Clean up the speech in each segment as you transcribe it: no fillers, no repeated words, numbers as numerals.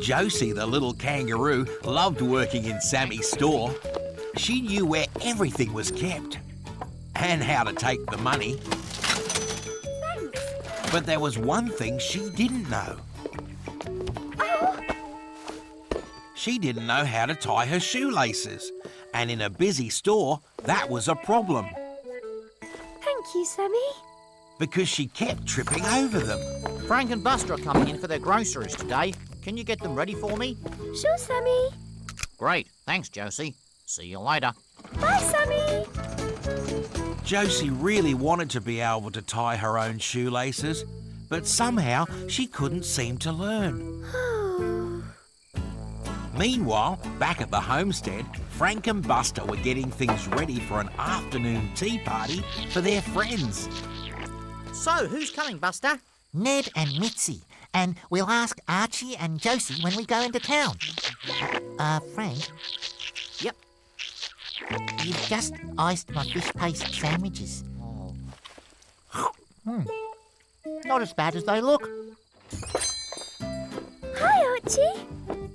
Josie, the little kangaroo, loved working in Sammy's store. She knew where everything was kept and how to take the money. Thanks. But there was one thing she didn't know. Oh, She didn't know how to tie her shoelaces. And in a busy store, that was a problem thank you, Sammy. because she kept tripping over them. Frank and Buster are coming in for their groceries today. Can you get them ready for me? Sure, Sammy. Great. Thanks, Josie. See you later. Bye, Sammy. Josie really wanted to be able to tie her own shoelaces, but somehow she couldn't seem to learn. Oh, Meanwhile, back at the homestead, Frank and Buster were getting things ready for an afternoon tea party for their friends. So, who's coming, Buster? Ned and Mitzi. And we'll ask Archie and Josie when we go into town. Frank? Yep. You've just iced my fish paste sandwiches. Oh. Not as bad as they look. hi, Archie.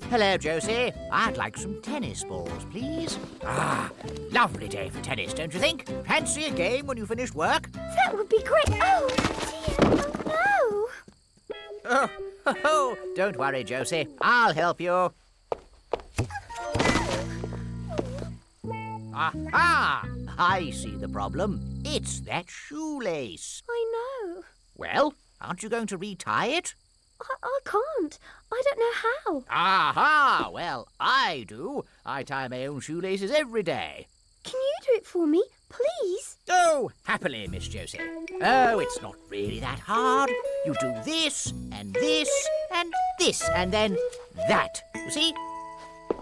Hello, Josie. I'd like some tennis balls, please. Ah, lovely day for tennis, don't you think? Fancy a game when you finish work? That would be great. Oh, dear. Oh, Oh, don't worry, Josie. I'll help you. Aha! I see the problem. It's that shoelace. no. I know. Well, aren't you going to retie it? I can't. I don't know how. Aha! Well, I do. I tie my own shoelaces every day. Can you do it for me, please? Oh, happily, Miss Josie. Oh, it's not really that hard. You do this, and this, and this, and then that. You see?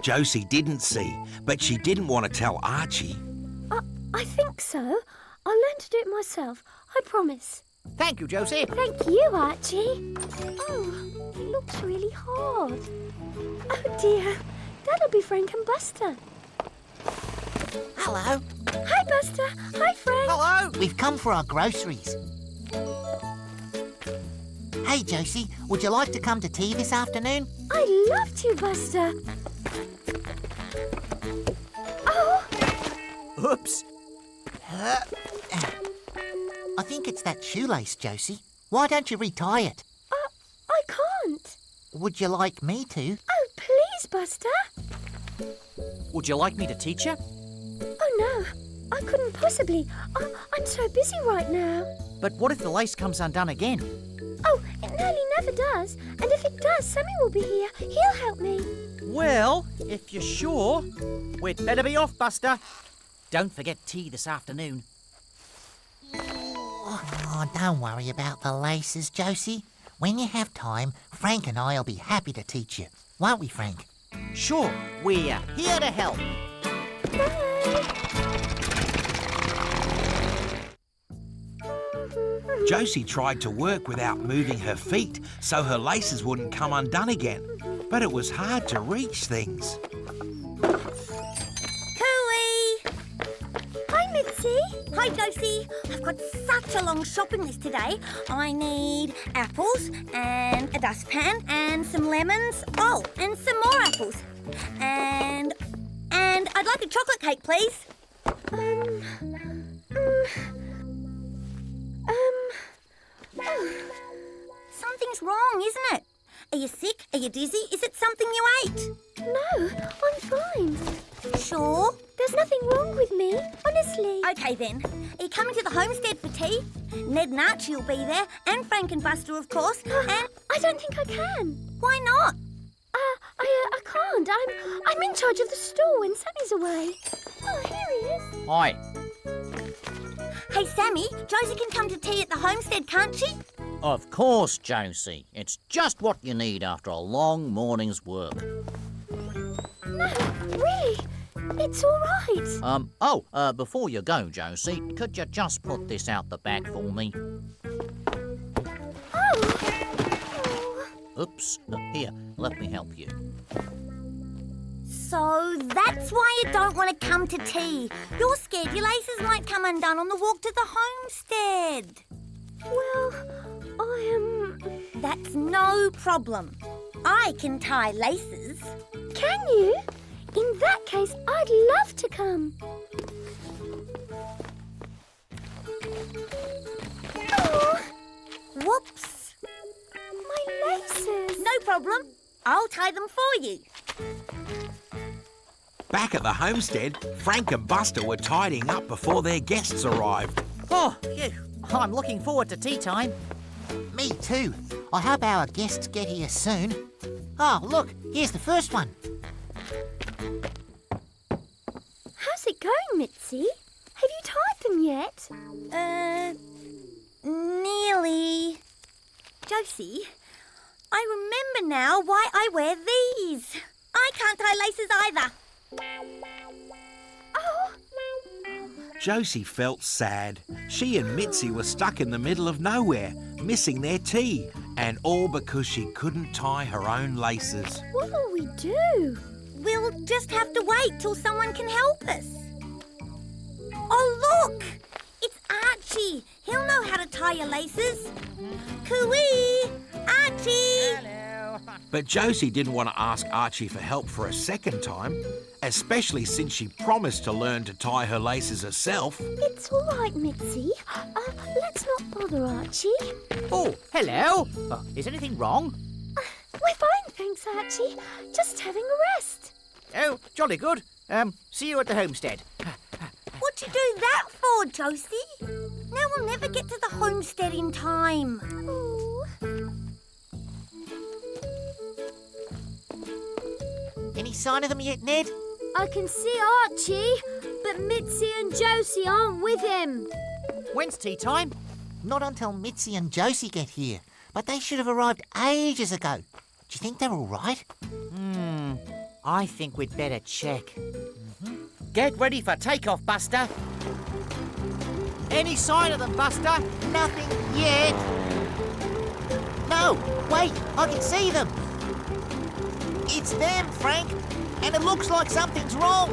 Josie didn't see, but she didn't want to tell Archie. I think so. I'll learn to do it myself. I promise. Thank you, Josie. Thank you, Archie. Oh, it looks really hard. Oh, dear. That'll be Frank and Buster. Hello. Hi, Buster. Hi, Frank. Hello. We've come for our groceries. Hey, Josie, would you like to come to tea this afternoon? I'd love to, Buster. Oh, Oops. I think it's that shoelace, Josie. Why don't you retie it? I can't. Would you like me to? Oh, please, Buster. Would you like me to teach you? Oh, no. I couldn't possibly. I'm so busy right now. But what if the lace comes undone again? Oh, it nearly never does. And if it does, Sammy will be here. He'll help me. Well, if you're sure, we'd better be off, Buster. Don't forget tea this afternoon. Oh, don't worry about the laces, Josie. When you have time, Frank and I'll be happy to teach you. Won't we, Frank? Sure, we're here to help. Josie tried to work without moving her feet so her laces wouldn't come undone again, but it was hard to reach things. Cooey! Hi, Mitzi. Hi, Josie. I've got such a long shopping list today. I need apples and a dustpan and some lemons. Oh, and some more apples. And I'd like a chocolate cake, please. Something's wrong, isn't it? Are you sick? Are you dizzy? Is it something you ate? No, I'm fine. Sure. There's nothing wrong with me, honestly. Okay, then. Are you coming to the homestead for tea? Ned and Archie will be there, and Frank and Buster, of course, and... I don't think I can. Why not? I can't. I'm in charge of the store when Sammy's away. Oh, here he is. Hi. Hey, Sammy, Josie can come to tea at the homestead, can't she? Of course, Josie. It's just what you need after a long morning's work. No, really, it's all right. Before you go, Josie, could you just put this out the back for me? Oh. Oops. Here, let me help you. So that's why you don't want to come to tea. You're scared your laces might come undone on the walk to the homestead. Well, I am... That's no problem. I can tie laces. Can you? In that case, I'd love to come. Oh, Whoops. my laces. No problem. I'll tie them for you. Back at the homestead, Frank and Buster were tidying up before their guests arrived. Oh, phew. I'm looking forward to tea time. Me too. I hope our guests get here soon. Oh, look, here's the first one. How's it going, Mitzi? Have you tied them yet? Nearly. Josie, I remember now why I wear these. I can't tie laces either. Oh, Josie felt sad. She and Mitzi were stuck in the middle of nowhere, missing their tea, and all because she couldn't tie her own laces. what will we do? We'll just have to wait till someone can help us. Oh, look! It's Archie. He'll know how to tie your laces. Cooey! Archie! Hello. But Josie didn't want to ask Archie for help for a second time, especially since she promised to learn to tie her laces herself. It's all right, Mitzi. Let's not bother Archie. Oh, hello. Is anything wrong? We're fine, thanks, Archie. Just having a rest. Oh, jolly good. See you at the homestead. What'd you do that for, Josie? Now we'll never get to the homestead in time. Oh, Any sign of them yet, Ned? I can see Archie, but Mitzi and Josie aren't with him. When's tea time? Not until Mitzi and Josie get here. But they should have arrived ages ago. Do you think they're all right? I think we'd better check. Get ready for takeoff, Buster. Any sign of them, Buster? Nothing yet. No, wait, I can see them. It's them, Frank. And it looks like something's wrong.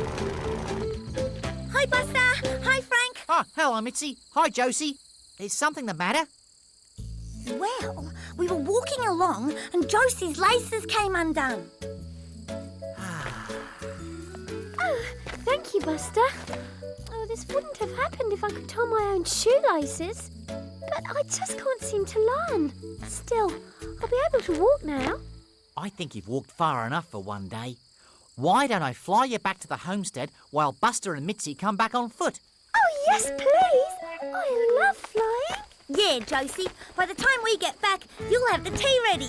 Hi, Buster. Hi, Frank. Oh, hello, Mitzi. Hi, Josie. Is something the matter? Well, we were walking along and Josie's laces came undone. Oh, thank you, Buster. Oh, this wouldn't have happened if I could tie my own shoelaces. But I just can't seem to learn. Still, I'll be able to walk now. I think you've walked far enough for one day. Why don't I fly you back to the homestead while Buster and Mitzi come back on foot? Oh, yes, please. I love flying. Yeah, Josie. By the time we get back, you'll have the tea ready.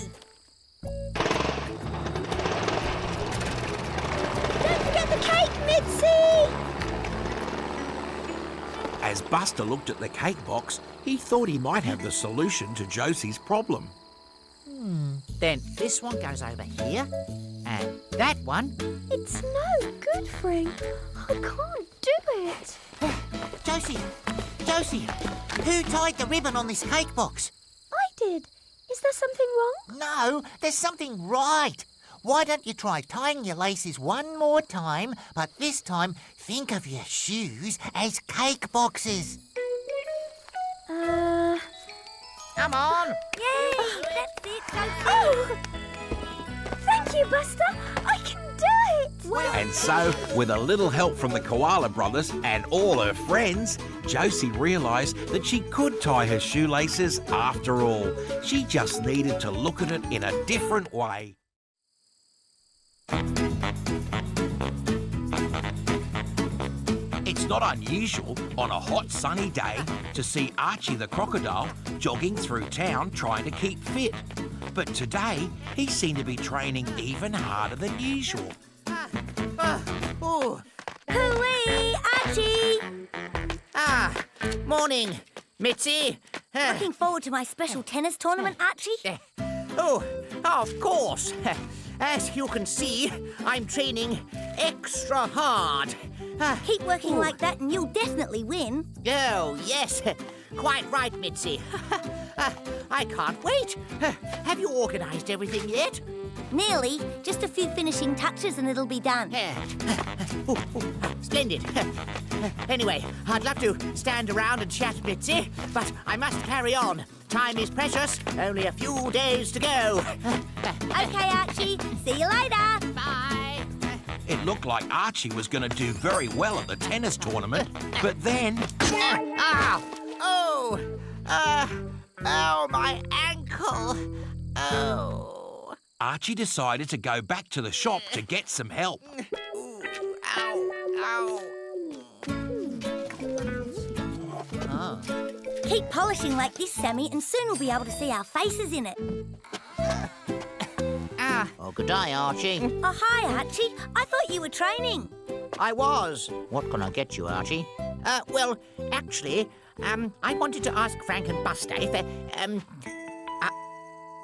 Don't forget the cake, Mitzi. As Buster looked at the cake box, he thought he might have the solution to Josie's problem. Then this one goes over here, and that one. It's no good, Frank. I can't do it. Josie, who tied the ribbon on this cake box? I did. Is there something wrong? No, there's something right. Why don't you try tying your laces one more time, but this time think of your shoes as cake boxes. Come on. Yay! That's it, Josie. Oh! Thank you, Buster. I can do it. And so, with a little help from the Koala Brothers and all her friends, Josie realised that she could tie her shoelaces after all. She just needed to look at it in a different way. It's not unusual on a hot sunny day to see Archie the crocodile jogging through town trying to keep fit. But today, he seemed to be training even harder than usual. Oh. Hooey! Archie! Morning, Mitzi. Looking forward to my special tennis tournament, Archie? Oh, of course. As you can see, I'm training extra hard. Keep working like that and you'll definitely win. Oh, yes. Quite right, Mitzi. I can't wait. Have you organised everything yet? Nearly. Just a few finishing touches and it'll be done. Splendid. Anyway, I'd love to stand around and chat, Mitzi, but I must carry on. time is precious. Only a few days to go. Okay, Archie. See you later. Bye. It looked like Archie was going to do very well at the tennis tournament, but then... Ow! Oh! Oh, my ankle. Oh. Archie decided to go back to the shop to get some help. Ooh, ow, ow. Keep polishing like this, Sammy, and soon we'll be able to see our faces in it. Oh, good day, Archie. Oh, hi, Archie. I thought you were training. I was. What can I get you, Archie? Well, actually, I wanted to ask Frank and Buster if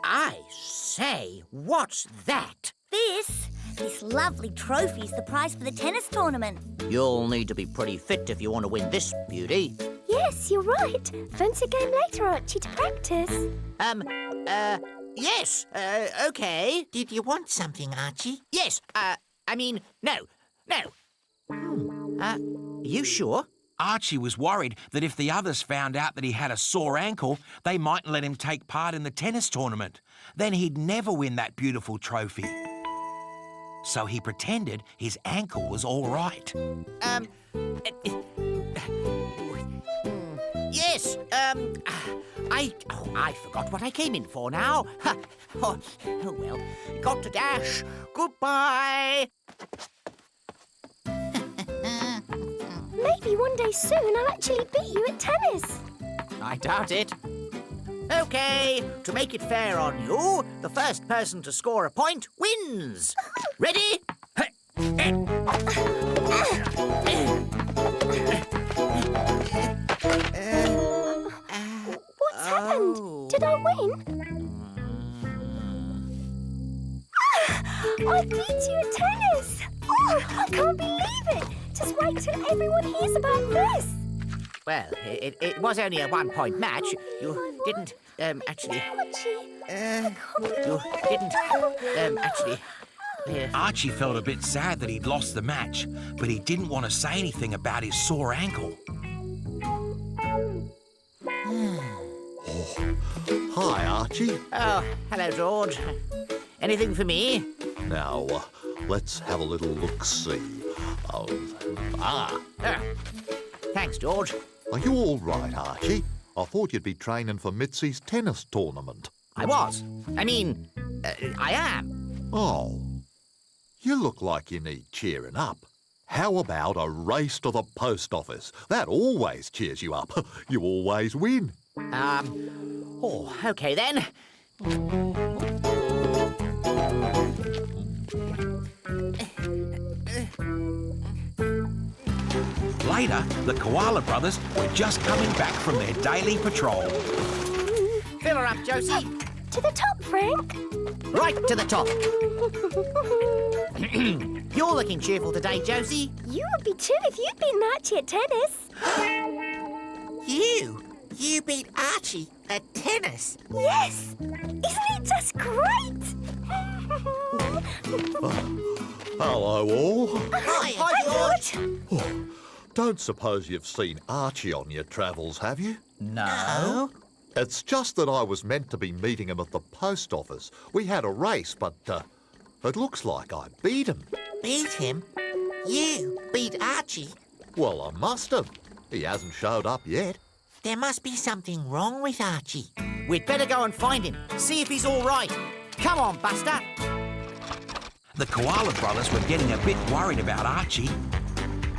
I say, what's that? This lovely trophy is the prize for the tennis tournament. You'll need to be pretty fit if you want to win this, beauty. Yes, you're right. Fancy a game later, Archie, to practice. Yes, okay. Did you want something, Archie? Yes, no. You sure? Archie was worried that if the others found out that he had a sore ankle, they mightn't let him take part in the tennis tournament. Then he'd never win that beautiful trophy. So he pretended his ankle was all right. Yes, I forgot what I came in for now. Oh, well, got to dash. Goodbye. Maybe one day soon I'll actually beat you at tennis. I doubt it. OK, to make it fair on you, the first person to score a point wins. Ready? What's happened? Did I win? I beat you at tennis! Oh, I can't believe it! Just wait till everyone hears about this! Well, it was only a one-point match. You didn't, actually... Archie! Archie felt a bit sad that he'd lost the match, but he didn't want to say anything about his sore ankle. Hi, Archie. Oh, hello, George. Anything for me? Now, let's have a little look-see. Thanks, George. Are you all right, Archie? I thought you'd be training for Mitzi's tennis tournament. I was. I am. Oh, you look like you need cheering up. How about a race to the post office? That always cheers you up. You always win. Oh, OK then. Later, the Koala Brothers were just coming back from their daily patrol. Fill her up, Josie. To the top, Frank! Right to the top. You're looking cheerful today, Josie. You would be too if you'd beaten Archie at tennis. You beat Archie at tennis? Yes! Isn't it just great? Hello, all. Hi, George. Oh, don't suppose you've seen Archie on your travels, have you? No. It's just that I was meant to be meeting him at the post office. We had a race, but it looks like I beat him. Beat him? You beat Archie? Well, I must have. He hasn't showed up yet. There must be something wrong with Archie. We'd better go and find him, see if he's all right. Come on, Buster. The Koala Brothers were getting a bit worried about Archie.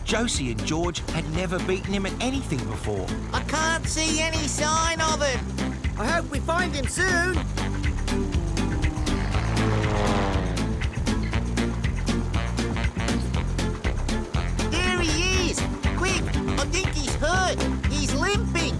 Josie and George had never beaten him at anything before. I can't see any sign of him. I hope we find him soon. There he is. Quick, I think he's hurt. He's limping.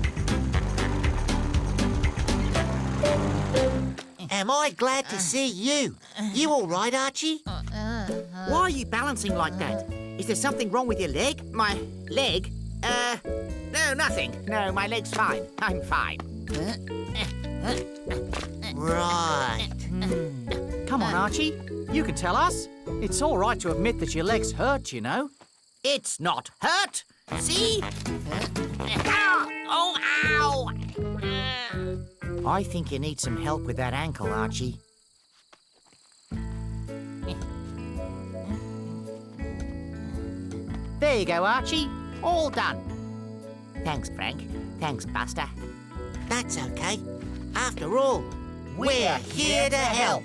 Am I glad to see you? You all right, Archie? Why are you balancing like that? Is there something wrong with your leg? My leg? No, nothing. No, my leg's fine. I'm fine. Right. Come on, Archie. You can tell us. It's all right to admit that your leg's hurt, you know. It's not hurt. See? Ow! Oh, ow! I think you need some help with that ankle, Archie. There you go, Archie. All done. Thanks, Frank. Thanks, Buster. That's okay. After all, we're here to help.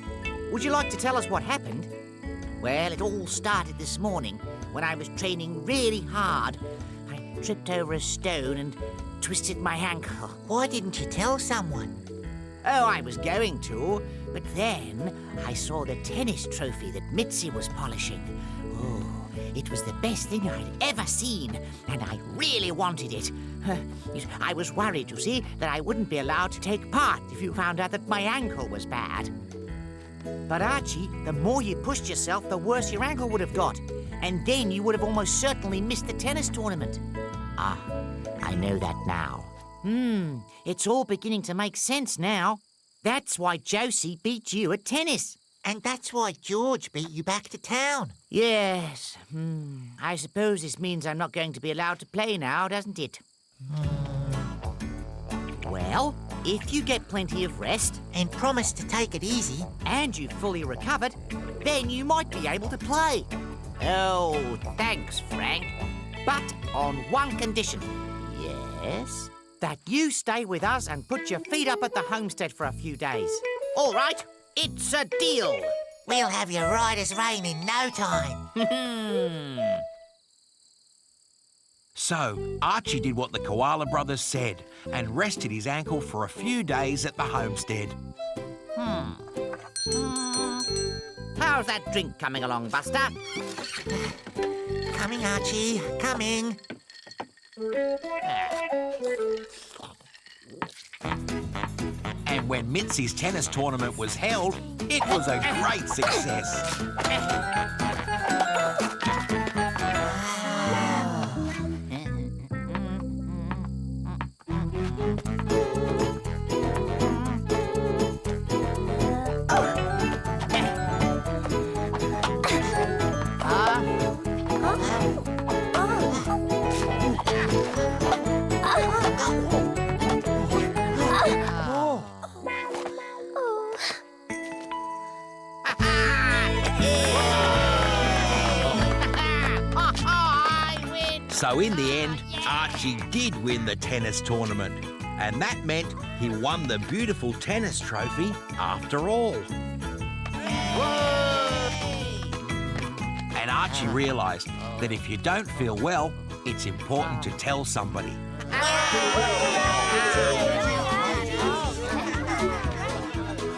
Would you like to tell us what happened? Well, it all started this morning when I was training really hard. I tripped over a stone and twisted my ankle. Why didn't you tell someone? Oh, I was going to, but then I saw the tennis trophy that Mitzi was polishing. Oh, it was the best thing I'd ever seen, and I really wanted it. I was worried, you see, that I wouldn't be allowed to take part if you found out that my ankle was bad. But Archie, the more you pushed yourself, the worse your ankle would have got. And then you would have almost certainly missed the tennis tournament. Ah, I know that now. It's all beginning to make sense now. That's why Josie beat you at tennis. And that's why George beat you back to town. Yes. I suppose this means I'm not going to be allowed to play now, doesn't it? Well, if you get plenty of rest And promise to take it easy. and you've fully recovered, then you might be able to play. Oh, thanks, Frank. But on one condition. Yes? That you stay with us and put your feet up at the homestead for a few days. All right, it's a deal. We'll have you right as rain in no time. So, Archie did what the Koala Brothers said and rested his ankle for a few days at the homestead. How's that drink coming along, Buster? Coming, Archie, coming. And when Mitzi's tennis tournament was held, it was a great success. So in the end, Archie did win the tennis tournament. And that meant he won the beautiful tennis trophy after all. And Archie realised that if you don't feel well, it's important to tell somebody.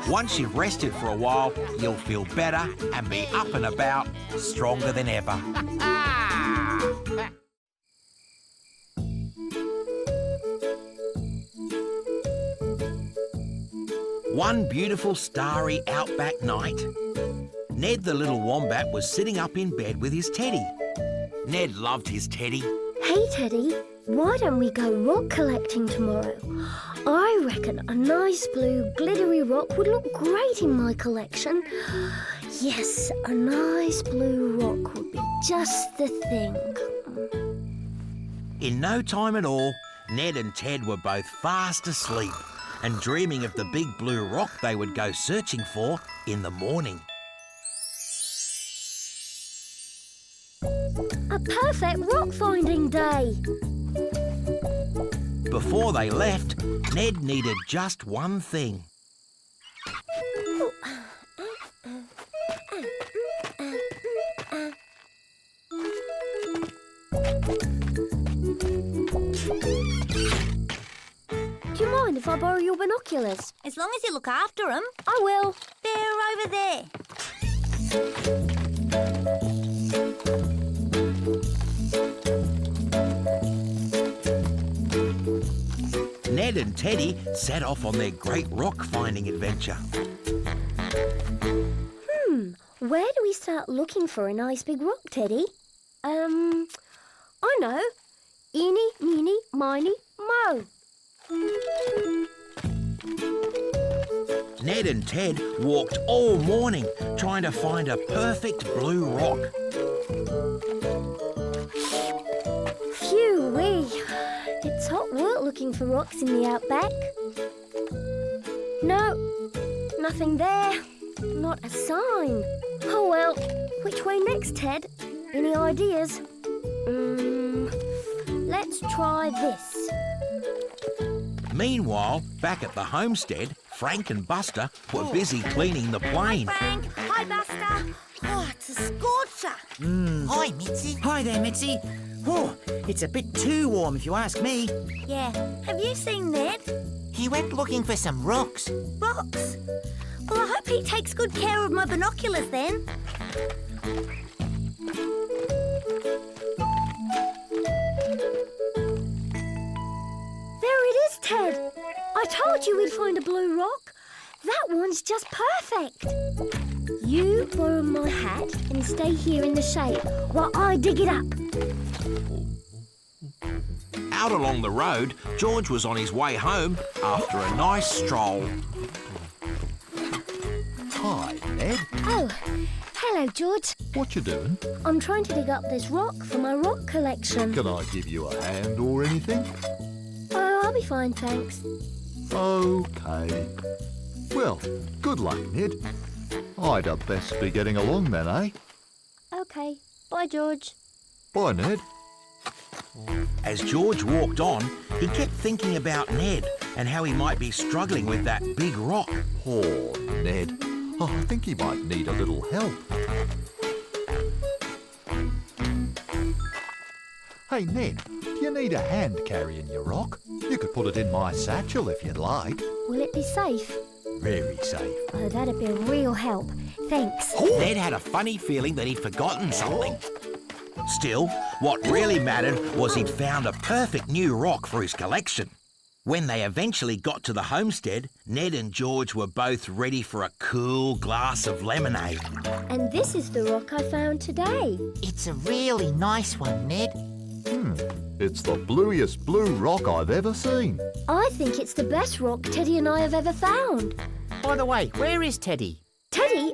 Once you've rested for a while, you'll feel better and be up and about, stronger than ever. One beautiful starry Outback night, Ned the little wombat was sitting up in bed with his teddy. Ned loved his teddy. Hey, Teddy, why don't we go rock collecting tomorrow? I reckon a nice blue glittery rock would look great in my collection. Yes, a nice blue rock would be just the thing. In no time at all, Ned and Ted were both fast asleep and dreaming of the big blue rock they would go searching for in the morning. A perfect rock-finding day. Before they left, Ned needed just one thing. Do you mind if I borrow your binoculars? As long as you look after them. I will. They're over there. Ned and Teddy set off on their great rock-finding adventure. Where do we start looking for a nice big rock, Teddy? I know. Eeny, meeny, miny, mo. Ned and Ted walked all morning trying to find a perfect blue rock. Phew-wee. It's hot work looking for rocks in the outback. No, nothing there. Not a sign. Oh well, which way next, Ted? Any ideas? Let's try this. Meanwhile, back at the homestead, Frank and Buster were busy cleaning the plane. Frank. Hi, Buster. Oh, it's a scorcher. Hi, Mitzi. Hi there, Mitzi. Oh, it's a bit too warm if you ask me. Yeah. Have you seen Ned? He went looking for some rocks. Rocks? Well, I hope he takes good care of my binoculars then. There it is, Ted. I told you we'd find a blue rock. That one's just perfect. You borrow my hat and stay here in the shade while I dig it up. Out along the road, George was on his way home after a nice stroll. Hi, Ned. Oh, hello, George. What you doing? I'm trying to dig up this rock for my rock collection. Can I give you a hand or anything? Oh, I'll be fine, thanks. OK. Well, good luck, Ned. I'd best be getting along then, eh? OK. Bye, George. Bye, Ned. As George walked on, he kept thinking about Ned and how he might be struggling with that big rock. Poor Ned. Oh, I think he might need a little help. Hey, Ned, do you need a hand carrying your rock? You could put it in my satchel if you'd like. Will it be safe? Very safe. Oh, that'd be a real help. Thanks. Ned had a funny feeling that he'd forgotten something. Still, what really mattered was he'd found a perfect new rock for his collection. When they eventually got to the homestead, Ned and George were both ready for a cool glass of lemonade. And this is the rock I found today. It's a really nice one, Ned. It's the bluiest blue rock I've ever seen. I think it's the best rock Teddy and I have ever found. By the way, where is Teddy? Teddy?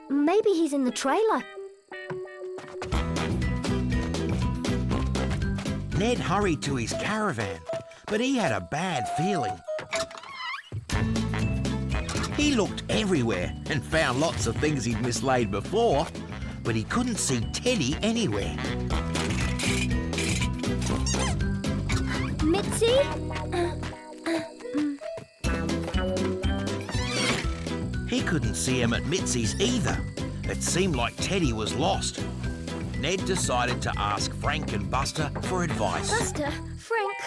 Maybe he's in the trailer. Ned hurried to his caravan, but he had a bad feeling. He looked everywhere and found lots of things he'd mislaid before, but he couldn't see Teddy anywhere. Mitzi? He couldn't see him at Mitzi's either. It seemed like Teddy was lost. Ned decided to ask Frank and Buster for advice. Buster, Frank,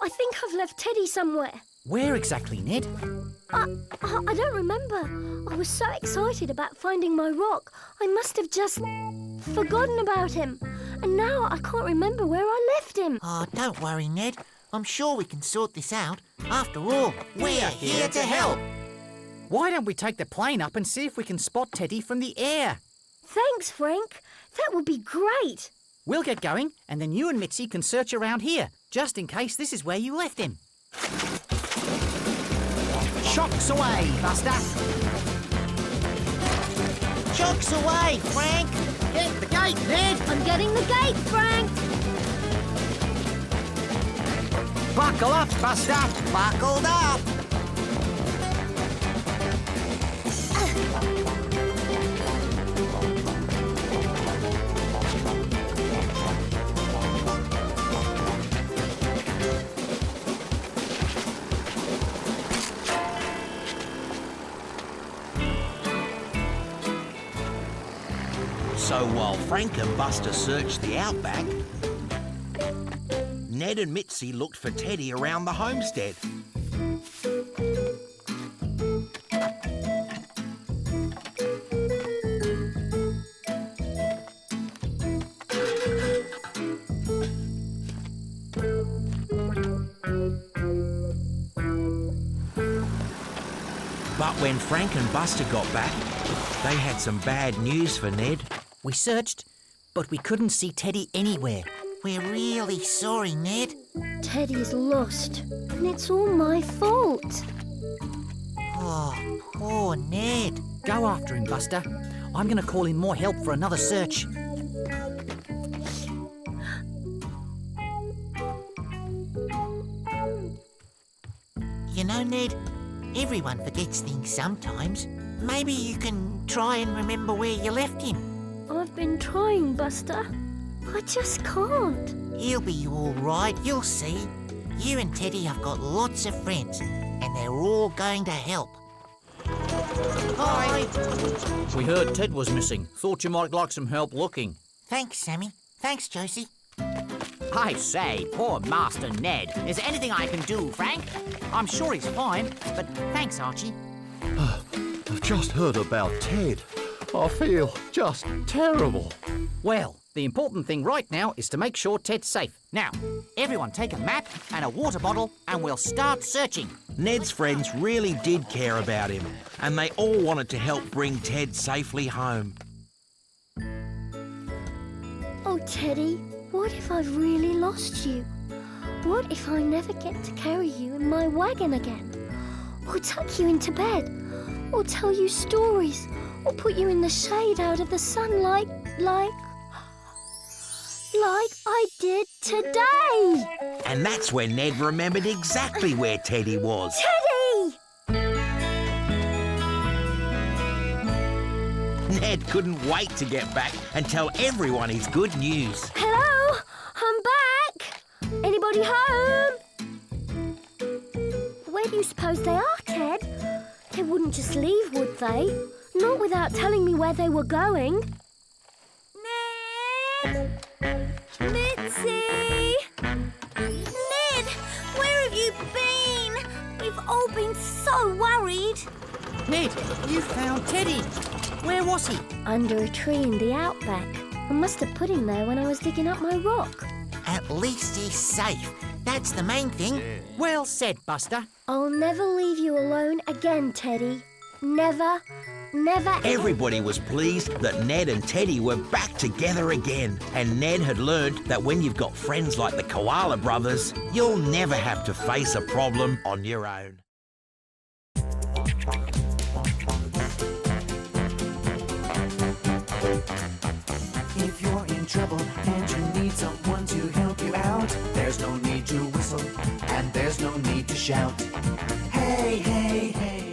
I think I've left Teddy somewhere. Where exactly, Ned? I don't remember. I was so excited about finding my rock, I must have just forgotten about him. And now I can't remember where I left him. Oh, don't worry, Ned. I'm sure we can sort this out. After all, we're here to help. Why don't we take the plane up and see if we can spot Teddy from the air? Thanks, Frank. That would be great. We'll get going, and then you and Mitzi can search around here, just in case this is where you left him. Shocks away, Buster. Chocks away, Frank. Get the gate, Ned. I'm getting the gate, Frank. Buckle up, Buster. Buckled up. So while Frank and Buster searched the Outback, Ned and Mitzi looked for Teddy around the homestead. But when Frank and Buster got back, they had some bad news for Ned. We searched, but we couldn't see Teddy anywhere. We're really sorry, Ned. Teddy's lost, and it's all my fault. Oh, poor Ned. Go after him, Buster. I'm going to call in more help for another search. You know, Ned, Everyone forgets things sometimes. Maybe you can try and remember where you left him. I've been trying, Buster. I just can't. He'll be all right, you'll see. You and Teddy have got lots of friends, and they're all going to help. Hi. We heard Ted was missing. Thought you might like some help looking. Thanks, Sammy. Thanks, Josie. I say, poor Master Ned. Is there anything I can do, Frank? I'm sure he's fine, but thanks, Archie. I've just heard about Ted. I feel just terrible. Well, the important thing right now is to make sure Ted's safe. Now, everyone take a map and a water bottle and we'll start searching. Ned's friends really did care about him, and they all wanted to help bring Ted safely home. Oh, Teddy, what if I've really lost you? What if I never get to carry you in my wagon again? Or tuck you into bed? Or tell you stories? Or put you in the shade out of the sun like I did today? And that's when Ned remembered exactly where Teddy was. Teddy! Ned couldn't wait to get back and tell everyone his good news. Hello? I'm back! Anybody home? Where do you suppose they are, Ted? They wouldn't just leave, would they? Not without telling me where they were going. Ned! Mitzi! Ned, where have you been? We've all been so worried. Ned, you found Teddy. Where was he? Under a tree in the Outback. I must have put him there when I was digging up my rock. At least he's safe. That's the main thing. Well said, Buster. I'll never leave you alone again, Teddy. Never, never. Everybody was pleased that Ned and Teddy were back together again. And Ned had learned that when you've got friends like the Koala Brothers, you'll never have to face a problem on your own. If you're in trouble and you need someone to help you out, there's no need to whistle and there's no need to shout. Hey, hey, hey.